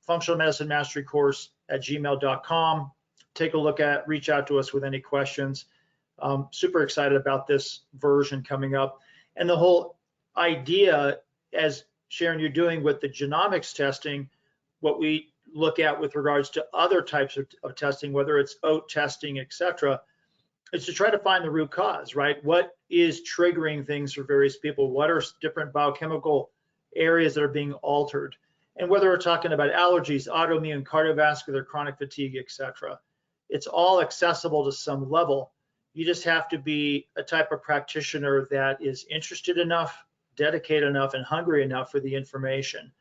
Functional Medicine Mastery course at gmail.com. Take a look at, reach out to us with any questions. Super excited about this version coming up. And the whole idea, as Sharon, you're doing with the genomics testing, what we look at with regards to other types of testing, whether it's oat testing, et cetera, is to try to find the root cause, right? What is triggering things for various people? What are different biochemical areas that are being altered? And whether we're talking about allergies, autoimmune, cardiovascular, chronic fatigue, et cetera, it's all accessible to some level. You just have to be a type of practitioner that is interested enough, dedicated enough, and hungry enough for the information.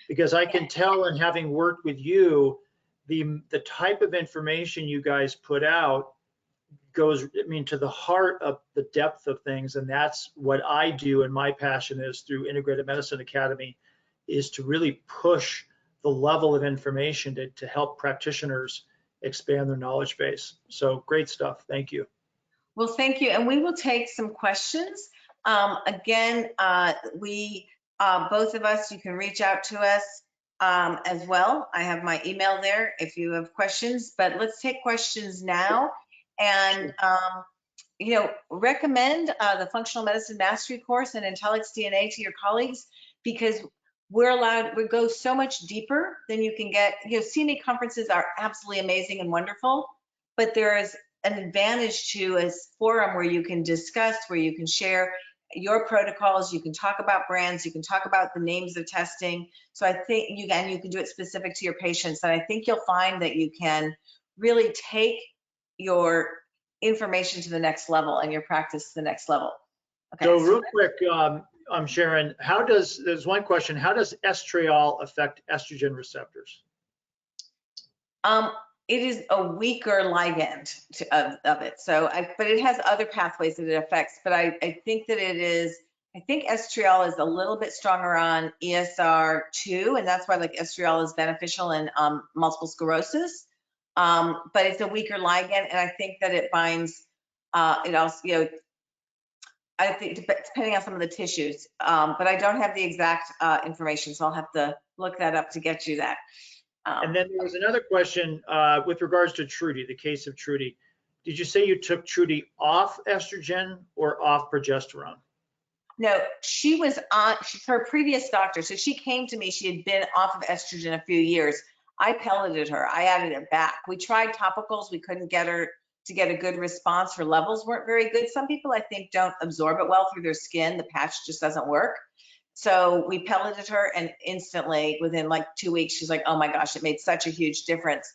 Because I can tell, in having worked with you, the type of information you guys put out goes, I mean, to the heart of the depth of things. And that's what I do, and my passion is through Integrative Medicine Academy, is to really push the level of information to help practitioners expand their knowledge base. So great stuff. Thank you. well, thank you. And we will take some questions. Again, we, both of us, you can reach out to us as well. I have my email there if you have questions, but let's take questions now. And, recommend the Functional Medicine Mastery course and IntellxDNA to your colleagues, because we go so much deeper than you can get. CME conferences are absolutely amazing and wonderful, but there is an advantage to a forum where you can discuss, where you can share your protocols, you can talk about brands, you can talk about the names of testing. So I think you can do it specific to your patients. And I think you'll find that you can really take your information to the next level and your practice to the next level. Okay. So real quick, Sharon, there's one question, how does estriol affect estrogen receptors? It is a weaker ligand of it. So, but it has other pathways that it affects. But I think that I think estriol is a little bit stronger on ESR2, and that's why like estriol is beneficial in multiple sclerosis. But it's a weaker ligand, and I think that it binds. It also, I think depending on some of the tissues, but I don't have the exact information, so I'll have to look that up to get you that. And then there was another question with regards to Trudy, the case of Trudy. Did you say you took Trudy off estrogen or off progesterone? No, she was on, she's her previous doctor. So she came to me, she had been off of estrogen a few years. I pelleted her, I added it back. We tried topicals, we couldn't get her to get a good response. Her levels weren't very good. Some people, I think, don't absorb it well through their skin. The patch just doesn't work. So we pelleted her, and instantly, within like 2 weeks, she's like, oh my gosh, it made such a huge difference.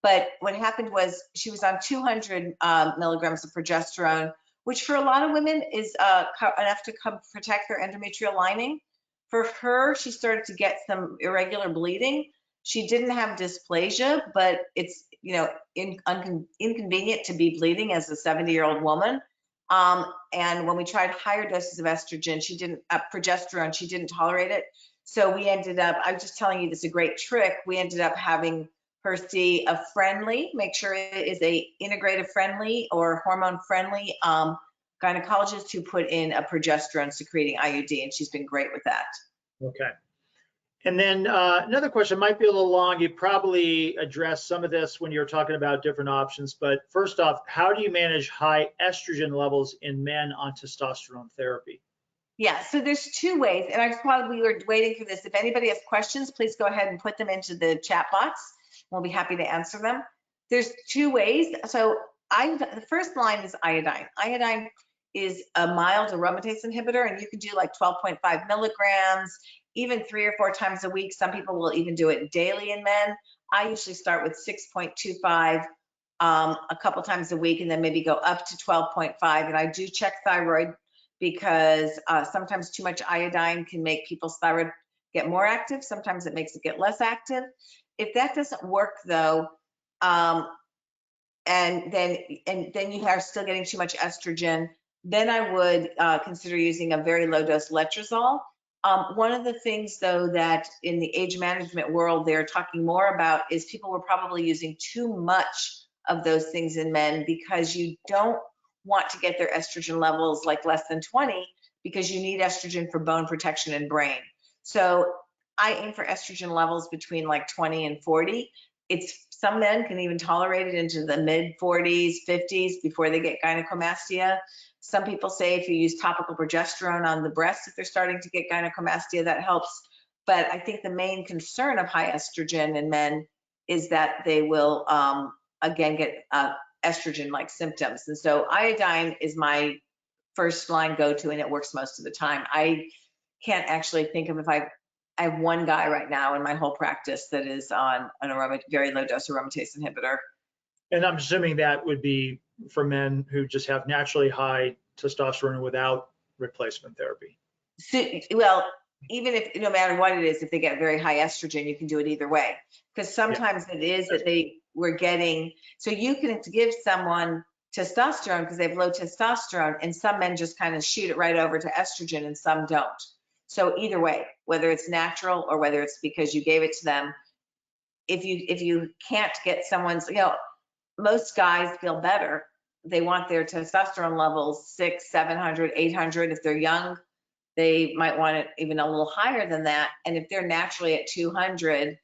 But what happened was she was on 200 milligrams of progesterone, which for a lot of women is enough to protect their endometrial lining. For her, she started to get some irregular bleeding. She didn't have dysplasia, but it's inconvenient to be bleeding as a 70-year-old woman. And when we tried higher doses of estrogen, progesterone, she didn't tolerate it. So we ended up, I'm just telling you, this is a great trick. We ended up having her see a friendly, make sure it is a integrative friendly or hormone friendly gynecologist who put in a progesterone secreting IUD, and she's been great with that. Okay. And then another question might be a little long. You probably addressed some of this when you were talking about different options, but first off, how do you manage high estrogen levels in men on testosterone therapy? Yeah, so there's two ways, and I just while we were waiting for this, if anybody has questions, please go ahead and put them into the chat box. We'll be happy to answer them. There's two ways. So the first line is iodine. Iodine is a mild aromatase inhibitor, and you can do like 12.5 milligrams, even 3 or 4 times a week. Some people will even do it daily in men. I usually start with 6.25 a couple times a week, and then maybe go up to 12.5. And I do check thyroid because sometimes too much iodine can make people's thyroid get more active. Sometimes it makes it get less active. If that doesn't work though, and then you are still getting too much estrogen, then I would consider using a very low dose letrozole. One of the things though that in the age management world they're talking more about is people were probably using too much of those things in men, because you don't want to get their estrogen levels like less than 20, because you need estrogen for bone protection and brain. So I aim for estrogen levels between like 20 and 40. Some men can even tolerate it into the mid 40s, 50s before they get gynecomastia. Some people say if you use topical progesterone on the breast, if they're starting to get gynecomastia, that helps. But I think the main concern of high estrogen in men is that they will, again, get estrogen-like symptoms. And so iodine is my first line go-to, and it works most of the time. I can't actually think of if I have one guy right now in my whole practice that is on an very low dose aromatase inhibitor. And I'm assuming that would be for men who just have naturally high testosterone without replacement therapy. So, well, even if, no matter what it is, if they get very high estrogen, you can do it either way. Because sometimes it is that they were getting, so you can give someone testosterone because they have low testosterone, and some men just kind of shoot it right over to estrogen and some don't. So either way, whether it's natural or whether it's because you gave it to them, if you can't get someone's, most guys feel better. They want their testosterone levels 600, 700, 800. If they're young, they might want it even a little higher than that. And if they're naturally at 200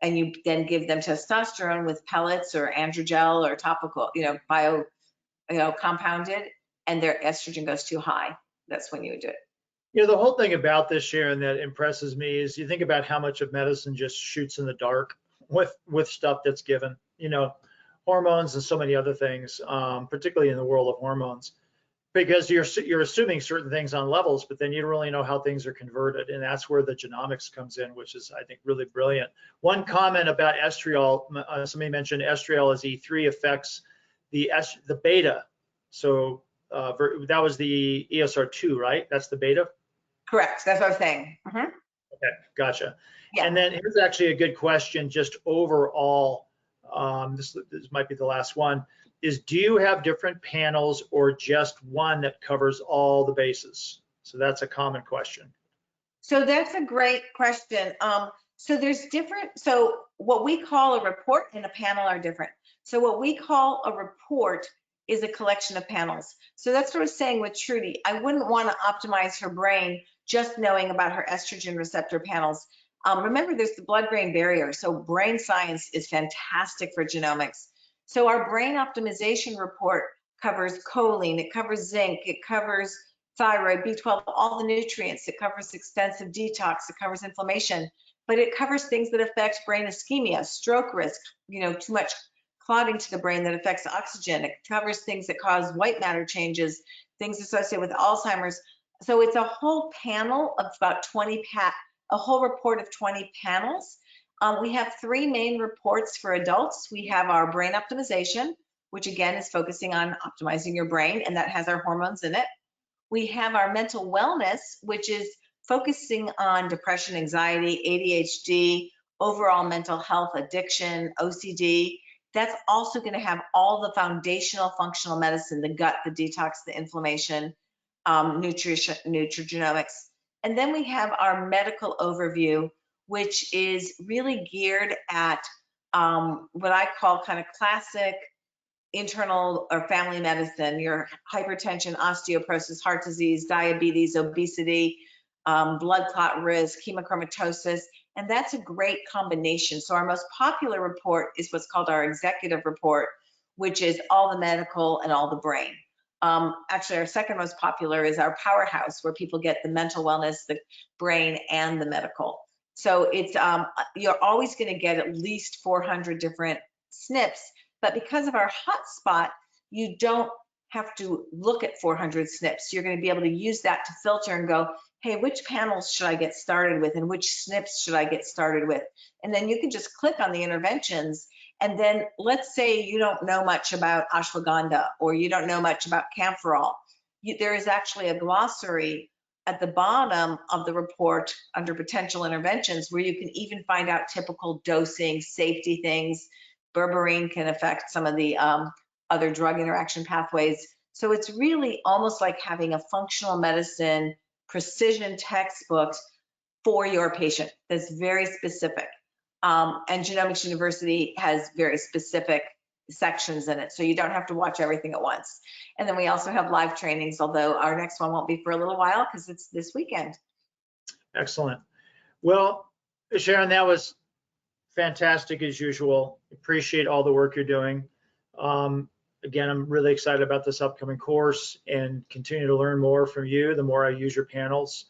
and you then give them testosterone with pellets or androgel or topical, compounded, and their estrogen goes too high, that's when you would do it. The whole thing about this, Sharon, that impresses me is you think about how much of medicine just shoots in the dark with stuff that's given, hormones and so many other things, particularly in the world of hormones, because you're assuming certain things on levels, but then you don't really know how things are converted. And that's where the genomics comes in, which is, I think, really brilliant. One comment about estriol, somebody mentioned estriol as E3 affects the beta. So that was the ESR2, right? That's the beta? Correct. That's what I was saying. Mm-hmm. Okay, gotcha. Yeah. And then here's actually a good question, just overall. This might be the last one, is do you have different panels or just one that covers all the bases? So that's a common question. So that's a great question. So there's so what we call a report and a panel are different. So what we call a report is a collection of panels. So that's what I was saying with Trudy. I wouldn't want to optimize her brain just knowing about her estrogen receptor panels. Remember, there's the blood-brain barrier. So brain science is fantastic for genomics. So our brain optimization report covers choline, it covers zinc, it covers thyroid, B12, all the nutrients, it covers extensive detox, it covers inflammation, but it covers things that affect brain ischemia, stroke risk, too much clotting to the brain that affects oxygen. It covers things that cause white matter changes, things associated with Alzheimer's. So it's a whole panel of about a whole report of 20 panels. We have 3 main reports for adults. We have our brain optimization, which again is focusing on optimizing your brain, and that has our hormones in it. We have our mental wellness, which is focusing on depression, anxiety, ADHD, overall mental health, addiction, OCD. That's also going to have all the foundational functional medicine, the gut, the detox, the inflammation, nutrition, nutrigenomics. And then we have our medical overview, which is really geared at what I call kind of classic internal or family medicine, your hypertension, osteoporosis, heart disease, diabetes, obesity, blood clot risk, hemochromatosis, and that's a great combination. So our most popular report is what's called our executive report, which is all the medical and all the brain. Actually, our second most popular is our powerhouse, where people get the mental wellness, the brain, and the medical. So it's you're always going to get at least 400 different SNPs, but because of our hotspot, you don't have to look at 400 SNPs. You're going to be able to use that to filter and go, hey, which panels should I get started with, and which SNPs should I get started with? And then you can just click on the interventions. And then let's say you don't know much about ashwagandha, or you don't know much about camphorol. There is actually a glossary at the bottom of the report under potential interventions, where you can even find out typical dosing, safety things. Berberine can affect some of the other drug interaction pathways. So it's really almost like having a functional medicine precision textbooks for your patient that's very specific. And Genomics University has very specific sections in it, so you don't have to watch everything at once. And then we also have live trainings, although our next one won't be for a little while because it's this weekend. Excellent. Well, Sharon, that was fantastic as usual. Appreciate all the work you're doing. Again, I'm really excited about this upcoming course and continue to learn more from you the more I use your panels.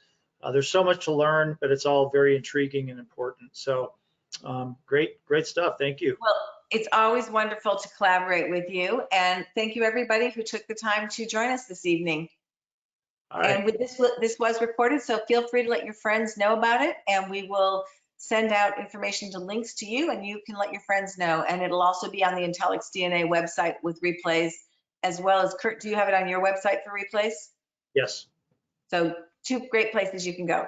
There's so much to learn, but it's all very intriguing and important. So great stuff. Thank you. Well, it's always wonderful to collaborate with you. And thank you, everybody who took the time to join us this evening. All right. And with this was recorded, so feel free to let your friends know about it, and we will send out information to links to you, and you can let your friends know. And it'll also be on the IntellxDNA website with replays, as well as, Kurt, do you have it on your website for replays? Yes. So 2 great places you can go.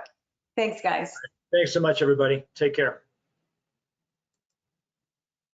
Thanks, guys. Thanks so much, everybody. Take care.